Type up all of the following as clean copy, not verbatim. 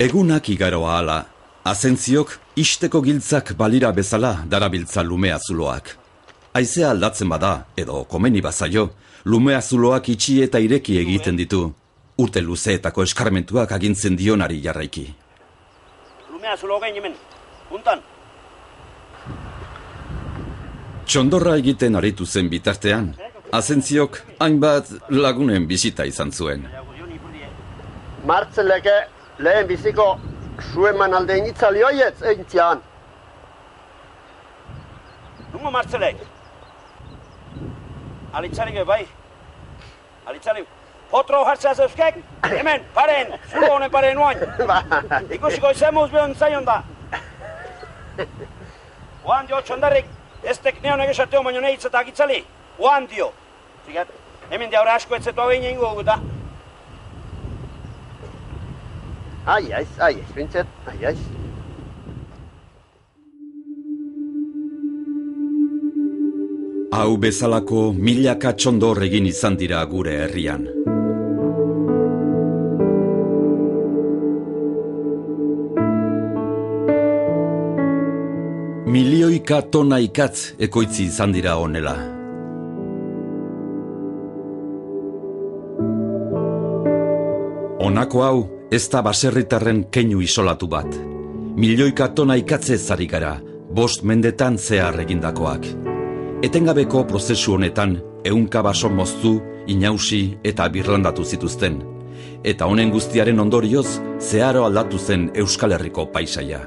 Egunak igaroa hala, Azentziok isteko giltzak balira bezala darabiltza lumea zuloak. Haizea aldatzen bada, edo komeni bazaio, lumea zuloak itxi eta ireki egiten ditu. Urte luzeetako eskarmentuak agintzen dionari jarraiki. Lumea zulo gain hemen, puntan. Txondorra egiten aritu zen bitartean, Azentziok hainbat lagunen bisita izan zuen. Martzeleke lehen biziko zueman alde initzali hoietz eintzian. Nungo Martzelek? Alitzarik bai. Alitzarik. Potro hartzea zeuzkek? Hemen, paren, zulo honen paren oain. Ikusiko izemuz behon zaion da. Oan dio txondarrik, ez tekneon egesateo baino nehitz eta agitzali. Oan dio. Zigat, hemen diaura asko etzetu hau egin ingo guta. Ai, bintzet, ai. Hau bezalako milaka txondor egin izan dira gure herrian. Milioika tona ikatz ekoitzi izan dira honela. Honako hau ez da baserritarren keinu isolatu bat. Milioika tona ikatze zari gara, 5 mendetan zehar egindakoak. Etengabeko prozesu honetan, 100 baso moztu, inausi eta birlandatu zituzten. Eta honen guztiaren ondorioz, zeharo aldatu zen Euskal Herriko paisaia.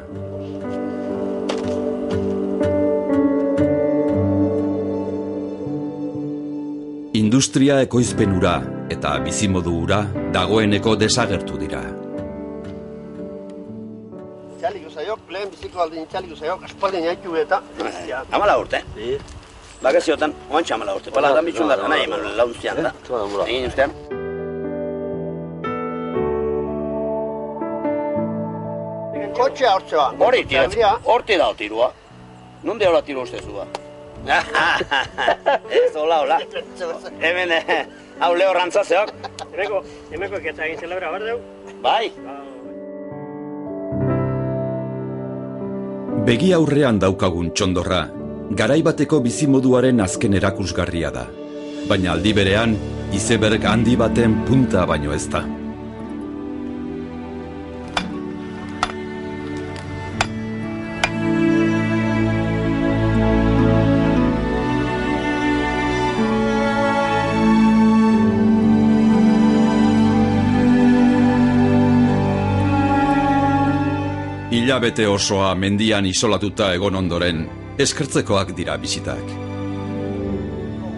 Industria ekoizpenura eta bizimodu ura dagoeneko desagertu dira. Txaliko zaiok, lehen biziko aldin txaliko zaiok, aspaldin jaitu eta... Amala urte. Bagaziotan, oantxa amala urte. Pala da bitxundar, nahi eman launtzian da. Egin ustean. Kotxea hortzea. Hori tiratz, horti da tirua. Nonde hola tiru ustezua? Ez, hola. Hemen, hau leho rantzazeok. Hemeko eketza egin zelebra, bardeu? Bai. Begi aurrean daukagun txondorra, garaibateko bizimoduaren azken erakusgarria da. Baina aldi berean, izeberg handi baten punta baino ez da. Hilabete osoa mendian isolatuta egon ondoren, eskertzekoak dira bisitak.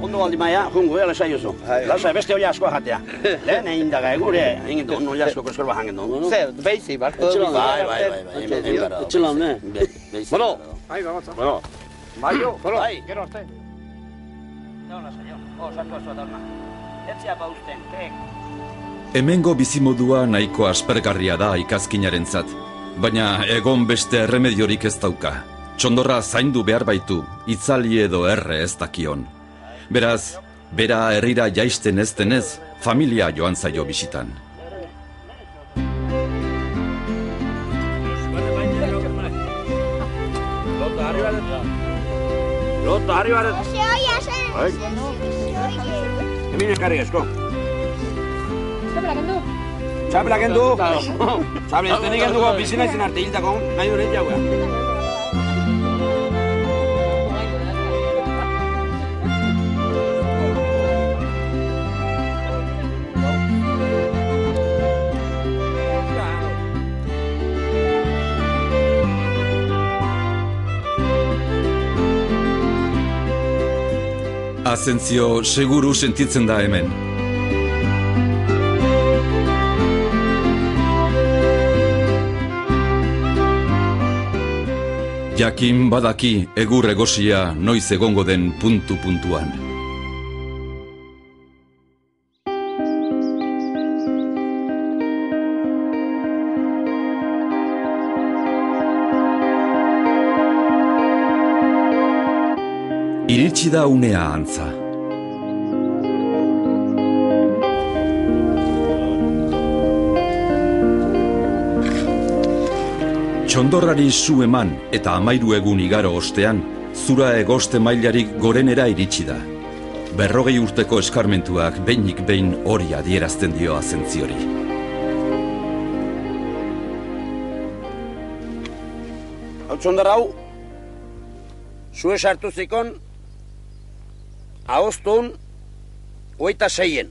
Ondo aldi maia, jungu, lasai oso. Lasai, beste hori asko jatea. Lehen egin daga egure, egin dut, hori asko koskorba jangen dut. Zer, beizi, barko. Bai, etxelan, ne? Bueno. Ai, gagotza. Bueno. Maio, Bai. gero arte. No, lasai, sartu azua dauna. Etzia bausten, kek. Hemengo bizimodua nahiko aspergarria da ikazkinarentzat. Baina egon beste erremediorik ez dauka. Txondorra zaindu behar baitu, itzali edo erre ez dakion. Beraz, bera herrira jaisten ez denez, familia joan zaio bisitan. Lota, harri baret. Hemen ekarri esko. Txapela kendu. Txapela ez denik kenduko bizina izin arte hildako, nahi dure jaua. Azentzio seguru sentitzen da hemen. Jakin badaki egur egosia noiz egongo den puntu-puntuan. Iritsi da unea antza. Txondorrari zu eman eta 13 egun igaro ostean, zura egoste mailarik gorenera iritsi da. 40 urteko eskarmentuak behinik behin hori adierazten dio azentziori. Hau txondarra hau, zue sartu zikon, ahoztun, 26.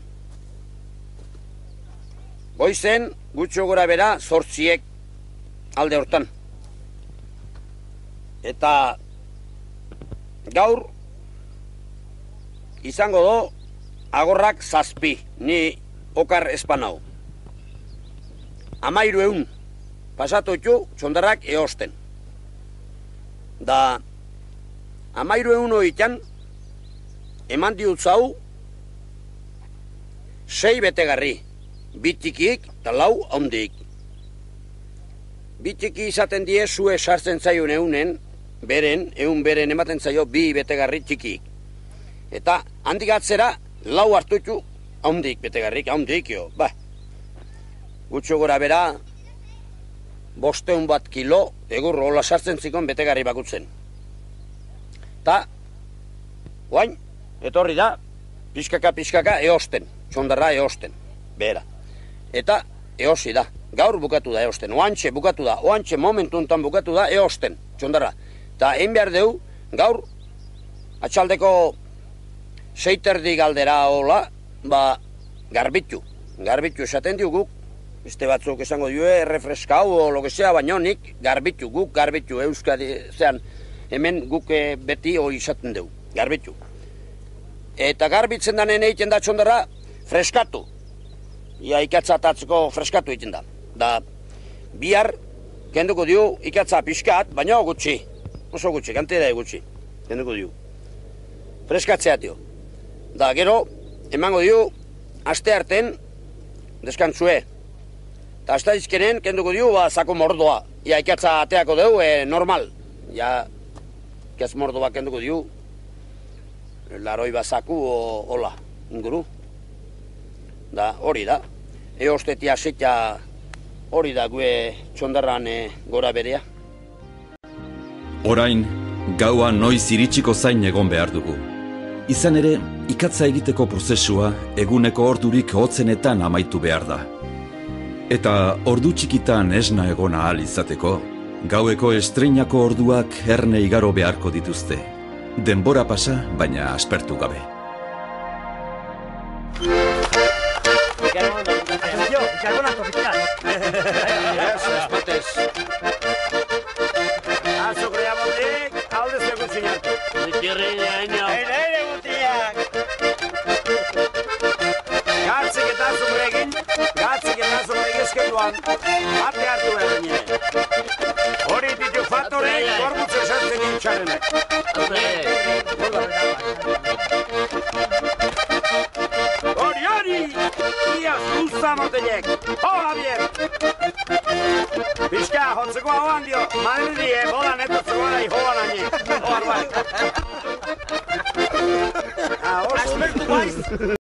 Goizen, gutxo gora bera, 8 alde hortan. Eta gaur, izango do, agorrak 7, ni okar espanau. 13 pasatu itxu, txondarrak eosten. Da, 13 horitan, eman diutzau, 6 betegarri, 2 txikiik eta 4 handik. 2 txiki izaten die zue sartzen zaion eunen ematen zaio 2 betegarri txikiik. Eta handik atzera 4 hartutxu handik betegarrik, handik jo, Gutxo gora bera, 500 kilo, egur hola sartzen zikon betegarri bakutzen. Ta, guain, etorri da, pixkaka eosten, txondarra eosten, behera. Eta eosi da, gaur bukatu da eosten, oantxe bukatu da, oantxe momentuntan bukatu da eosten, txondarra. Ta egin behar deu, gaur, atxaldeko 6 galdera hola, garbitu esaten diuguk, beste batzuk esango due, refreskau o lo que sea, baino nik guk garbitu, Euskadi, zean, hemen guk beti hori izaten dugu, garbitu. Eta garbitzen danen egiten da txondarra, freskatu. Ia ikatzatatzeko freskatu egiten da. Da, bihar, kenduko diu ikatza pixkat, baina gutxi. Oso gutxi, kantera gutxi. Kenduko diu. Freskatzea dio. Da, gero, emango diu, aste arten, deskantzue. Eta aste izkenen, kenduko diu, zako mordoa. Ia ikatza ateako dugu, normal. Ja, ikatz mordoa kenduko diu, laroi bazaku hola, inguru. Da, hori da. Eostetia setia hori da gue txondarran gora berea. Orain, gaua noiz iritsiko zain egon behar dugu. Izan ere, ikatza egiteko prozesua eguneko ordurik hotzenetan amaitu behar da. Eta ordu txikitan esna egona ahal izateko, gaueko estreinako orduak erne igaro beharko dituzte. Denbora pasa, baina aspertu gabe. Bikarbonak ofizial. Batez. Azokrea botik, aldez egun zinatu. Zikirri haino. Eire gutiak. Gatzik eta azokrekin, eskenduan, bate hartu behar gine. Hori ditu fatorek, gorbutzen sartzen gintxarenek. Hori! Ia zuzta motelek! Ho, Javier! Pixka, hotzeko ahoan dio, Madridi, bolan etotzeko nahi hoan aine. Ho, arba! Aspertu baiz!